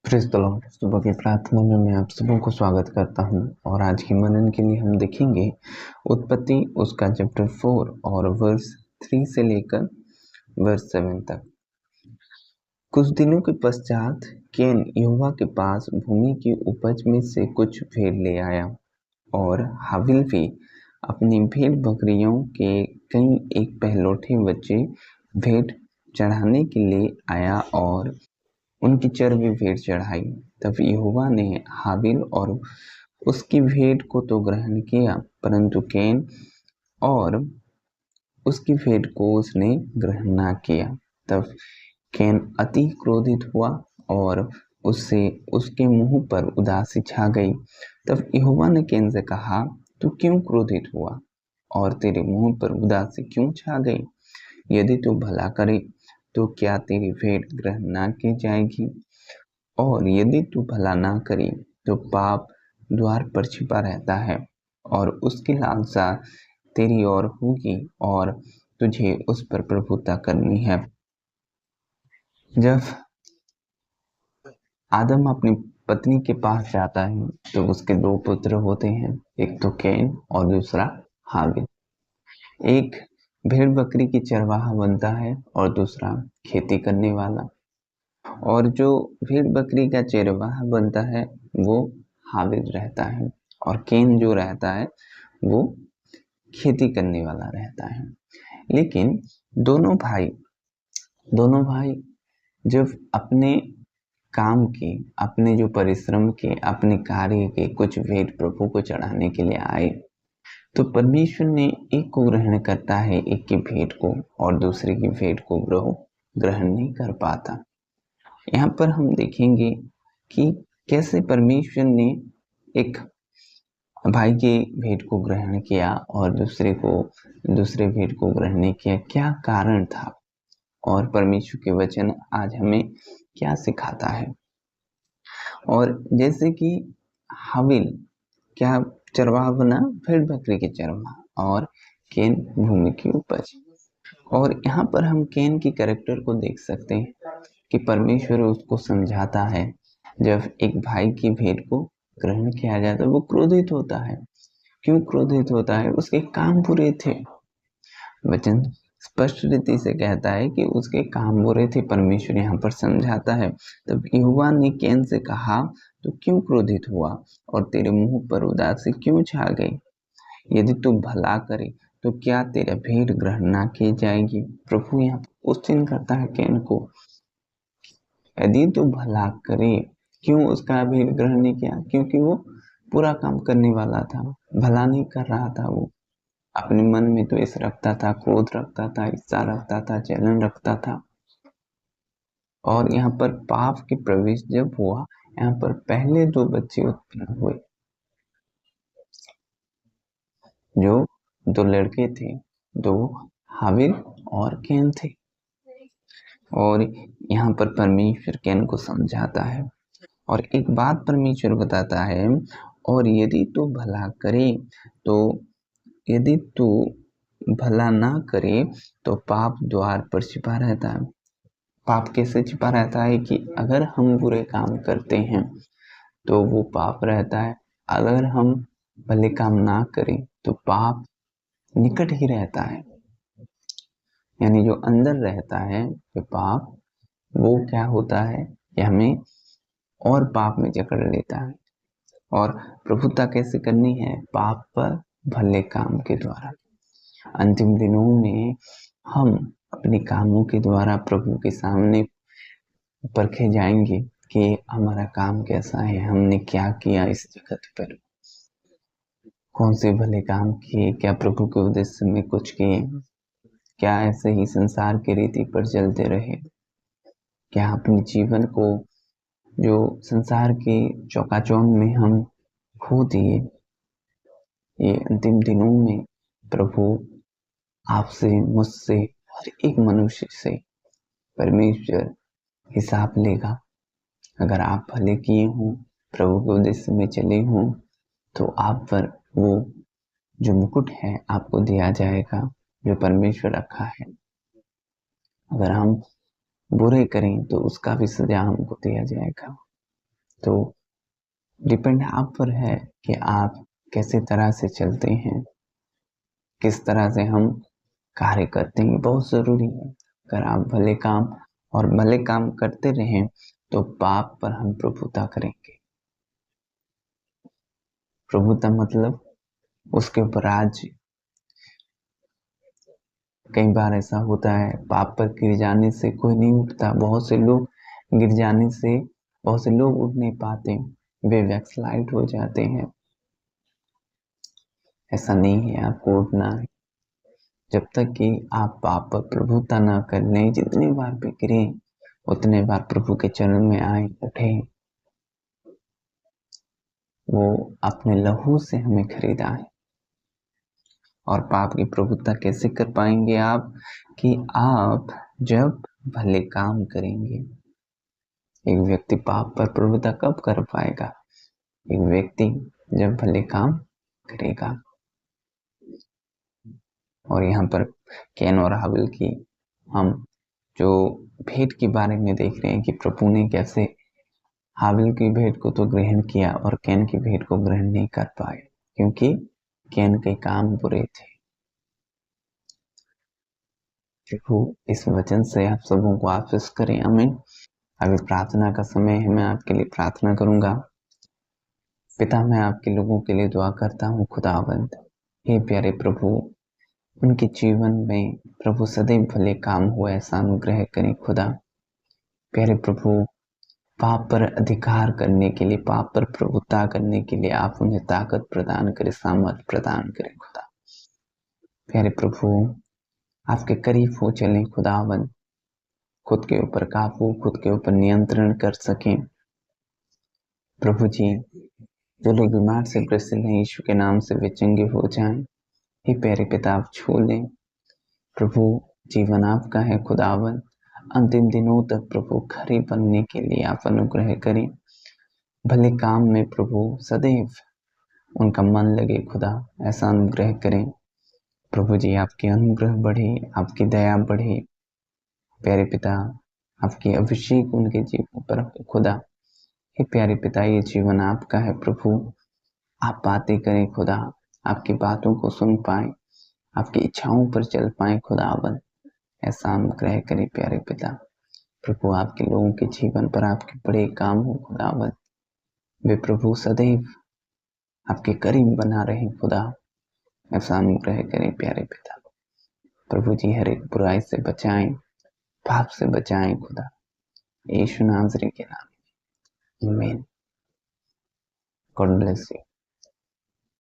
Praise the Lord. सुबह की प्रार्थना में मैं आप सबों को स्वागत करता हूं और आज की मनन के लिए हम देखेंगे उत्पत्ति उसका चैप्टर 4 और वर्स 3 से लेकर वर्स 7 तक। कुछ दिनों के पश्चात कैन यहोवा के पास भूमि की उपज में से कुछ भेड़ ले आया और हाबिल भी अपनी भेड़ बकरियों के कई एक पहलौठे बच्चे भेड़ चढ़ाने के लिए आया और उनकी चर्बी भेड़ चढ़ाई। तब यहोवा ने हाबिल और उसकी भेड़ को तो ग्रहण किया, परंतु कैन और उसकी भेड़ को उसने ग्रहण ना किया। तब कैन अति क्रोधित हुआ और उससे उसके मुंह पर उदासी छा गई। तब यहोवा ने कैन से कहा, तू क्यों क्रोधित हुआ और तेरे मुंह पर उदासी क्यों छा गई? यदि तू भला करे तो क्या तेरी भेड़ ग्रहण ना की जाएगी? और यदि तू भला ना करे तो पाप द्वार पर छिपा रहता है और उसकी लालसा तेरी ओर होगी और तुझे उस पर प्रभुता करनी है। जब आदम अपनी पत्नी के पास जाता है तो उसके दो पुत्र होते हैं, एक तो कैन और दूसरा हाबिल। एक भेड़ बकरी की चरवाहा बनता है और दूसरा खेती करने वाला। और जो भेड़ बकरी का चरवाहा बनता है वो हाबिल रहता है और कैन जो रहता है वो खेती करने वाला रहता है। लेकिन दोनों भाई जब अपने काम के, अपने जो परिश्रम के, अपने कार्य के कुछ भेड़ प्रभु को चढ़ाने के लिए आए तो परमेश्वर ने एक को ग्रहण करता है, एक की भेड़ को, और दूसरे की भेड़ को ग्रहण नहीं कर पाता। यहाँ पर हम देखेंगे कि कैसे परमेश्वर ने एक भाई के भेड़ को ग्रहण किया और दूसरे भेड़ को ग्रहण नहीं किया। क्या कारण था और परमेश्वर के वचन आज हमें क्या सिखाता है? और जैसे कि हाबिल क्या चरवाहा बना, भेड़ बकरी के चरवाहा, और कैन भूमि की उपज। और यहाँ पर हम कैन की कैरेक्टर को देख सकते हैं कि परमेश्वर उसको समझाता है। जब एक भाई की भेड़ को ग्रहण किया जाता है वो क्रोधित होता है। क्यों क्रोधित होता है? उसके काम बुरे थे। वचन स्पष्ट रीति से कहता है कि उसके काम बुरे थे। परमेश्वर यहाँ पर समझाता है। तब यहोवा ने कैन से कहा, तो क्यों क्रोधित हुआ और तेरे मुंह पर उदासी क्यों छा गई? यदि तू भला करे तो क्या तेरा भेड़ ग्रहण ना की जाएगी? प्रभु यहाँ क्वेश्चन करता है कैन को, यदि तू भला करे, क्यों उसका भेड़ ग्रहण नहीं किया? क्योंकि वो पूरा काम करने वाला था, भला नहीं कर रहा था। वो अपने मन में द्वेष रखता था, क्रोध रखता था, ईर्ष्या रखता था, जलन रखता था। और यहाँ पर पाप के प्रवेश जब हुआ, यहाँ पर पहले दो बच्चे उत्पन्न हुए, जो दो लड़के थे, दो हाबिल और कैन थे। और यहाँ पर परमेश्वर कैन को समझाता है और एक बात परमेश्वर बताता है, और यदि तू भला करे तो, यदि तू भला ना करे तो पाप द्वार पर छिपा रहता है। पाप कैसे छिपा रहता है कि अगर हम बुरे काम करते हैं तो वो पाप रहता है, अगर हम भले काम ना करें तो पाप निकट ही रहता है। यानी जो अंदर रहता है वो पाप, वो क्या होता है कि हमें और पाप में जकड़ लेता है। और प्रभुता कैसे करनी है? पाप पर भले काम के द्वारा। अंतिम दिनों में हम अपने कामों के द्वारा प्रभु के सामने परखे जाएंगे कि हमारा काम कैसा है, हमने क्या किया इस जगत पर, कौन से भले काम किए, क्या प्रभु के उद्देश्य में कुछ किए, क्या ऐसे ही संसार की रीति पर चलते रहे, क्या अपने जीवन को जो संसार के चौकाचौंध में हम खो दिए। ये अंतिम दिनों में प्रभु आपसे, मुझसे, हर एक मनुष्य से परमेश्वर हिसाब लेगा। अगर आप भले किए हों, प्रभु के उद्देश्य में चले हों, तो आप पर वो जो मुकुट है आपको दिया जाएगा जो परमेश्वर रखा है। अगर हम बुरे करें तो उसका भी सजा हमको दिया जाएगा। तो डिपेंड आप पर है कि आप कैसे तरह से चलते हैं, किस तरह से हम कार्य करते हैं, बहुत ज़रूरी है। अगर आप भले काम और भले काम करते रहें तो पाप पर हम प्रभुता करेंगे। प्रभुता मतलब उसके ऊपर राज्य। कई बार ऐसा होता है, पाप पर गिर जाने से कोई नहीं उठता। बहुत से लोग गिर जाने से बहुत से लोग उठ नहीं पाते, वे बैकस्लाइड हो जाते हैं। ऐसा नहीं है, आपको उठना है। जब तक कि आप पाप पर प्रभुता न कर लें, जितनी बार भी गिरें उतने बार प्रभु के चरण में आए, उठे। वो अपने लहू से हमें खरीदा है। और पाप की प्रभुता कैसे कर पाएंगे आप? कि आप जब भले काम करेंगे। एक व्यक्ति पाप पर प्रभुता कब कर पाएगा? एक व्यक्ति जब भले काम करेगा। और यहाँ पर कैन और हाबिल की हम जो भेंट के बारे में देख रहे हैं कि प्रभु ने कैसे हाबिल की भेंट को तो ग्रहण किया और कैन की भेंट को ग्रहण नहीं कर पाए, क्योंकि कैन के काम बुरे थे। प्रभु इस वचन से आप सबों को आशीष करें। आमीन। अभी प्रार्थना का समय है, मैं आपके लिए प्रार्थना करूंगा। पिता, मैं आपके लोगों के लिए दुआ करता हूँ। खुदावंद, हे प्यारे प्रभु, उनके जीवन में प्रभु सदैव भले काम हुए ऐसा अनुग्रह करें। खुदा प्यारे प्रभु, पाप पर अधिकार करने के लिए, पाप पर प्रभुता करने के लिए आप उन्हें ताकत प्रदान करें, सामर्थ प्रदान करें। खुदा प्यारे प्रभु, आपके करीब हो चलें। खुदावंद, खुद के ऊपर काबू, खुद के ऊपर नियंत्रण कर सकें। प्रभु जी, जो लोग बीमार से ग्रसित हैं, यीशु के नाम से वे चंगे हो जाएं। हे प्यारे पिता, आप छू लें। प्रभु, जीवन आपका है। खुदावन, अंतिम दिनों तक प्रभु खरे बनने के लिए आप अनुग्रह करें। भले काम में प्रभु सदैव उनका मन लगे। खुदा, ऐसा अनुग्रह करें। प्रभु जी, आपकी अनुग्रह बढ़े, आपकी दया बढ़े। प्यारे पिता, आपकी अभिषेक उनके जीवन पर हो। खुदा हे प्यारे पिता, ये जीवन आपका है। प्रभु, आप बातें करें। खुदा, आपकी बातों को सुन पाए, आपकी इच्छाओं पर चल पाए। खुदावन, ऐसा अनुग्रह करें प्यारे पिता। प्रभु, आपके लोगों के जीवन पर आपके बड़े काम हो। खुदावन, वे प्रभु सदैव आपके करीब बना रहे। खुदा, ऐसा अनुग्रह करें प्यारे पिता। प्रभु जी, हर एक बुराई से बचाएं, पाप से बचाएं। खुदा, यीशु नासरी के नाम में, आमीन। God bless you.